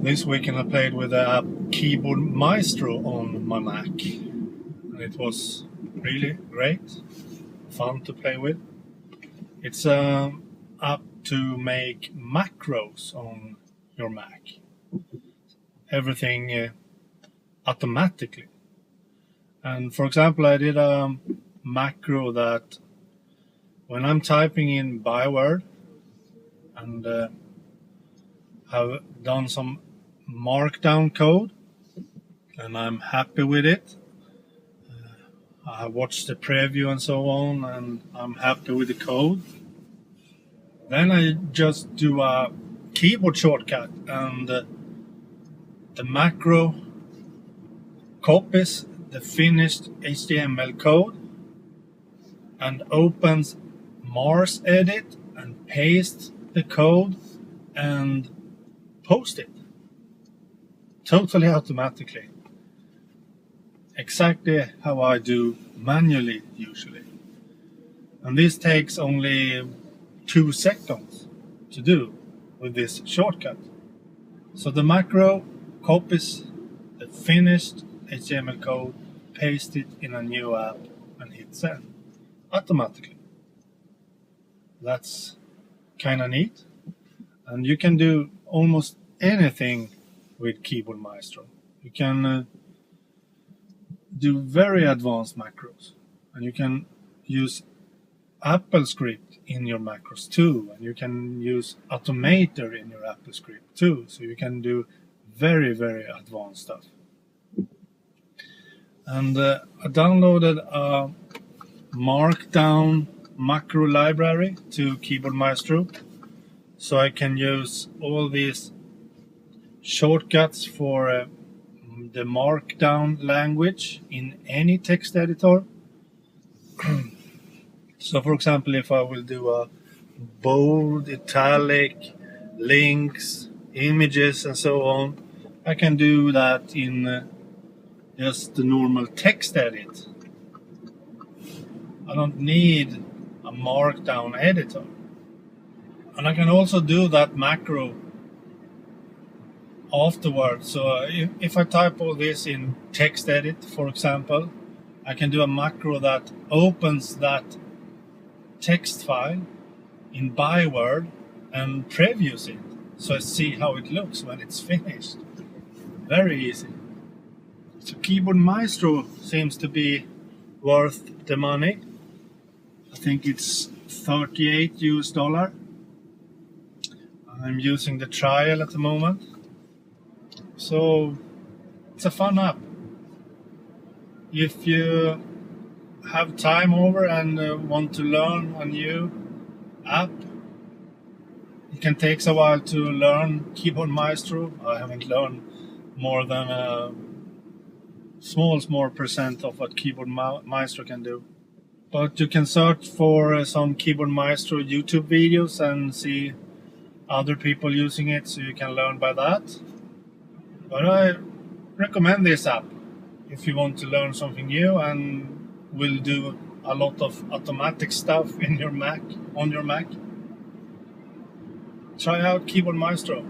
This weekend I played with the app Keyboard Maestro on my Mac, and it was really great, fun to play with. It's an app to make macros on your Mac, everything automatically. And for example, I did a macro that when I'm typing in byword and have done some markdown code and I'm happy with it, I watched the preview and so on, and I'm happy with the code, then I just do a keyboard shortcut, and the macro copies the finished HTML code and opens Mars Edit and pastes the code and post it totally automatically, exactly how I do manually usually. And this takes only 2 seconds to do with this shortcut. So the macro copies the finished HTML code, paste it in a new app and hit send automatically. That's kind of neat, and you can do almost anything with Keyboard Maestro. You can do very advanced macros, and you can use Apple script in your macros too, and you can use Automator in your Apple script too, so you can do very, very advanced stuff. And I downloaded a markdown macro library to Keyboard Maestro, so I can use all these shortcuts for the markdown language in any text editor. So for example, if I will do a bold, italic, links, images and so on, I can do that in just the normal text edit. I don't need a markdown editor. And I can also do that macro afterwards. So if I type all this in text edit, for example, I can do a macro that opens that text file in byword and previews it, so I see how it looks when it's finished. Very easy. So Keyboard Maestro seems to be worth the money. I think it's $38 US. I'm using the trial at the moment. So it's a fun app. If you have time over and want to learn a new app, it can take a while to learn Keyboard Maestro. I haven't learned more than a small percent of what Keyboard Maestro can do. But you can search for some Keyboard Maestro YouTube videos and see other people using it, so you can learn by that. But I recommend this app if you want to learn something new and will do a lot of automatic stuff in your Mac, on your Mac. Try out Keyboard Maestro.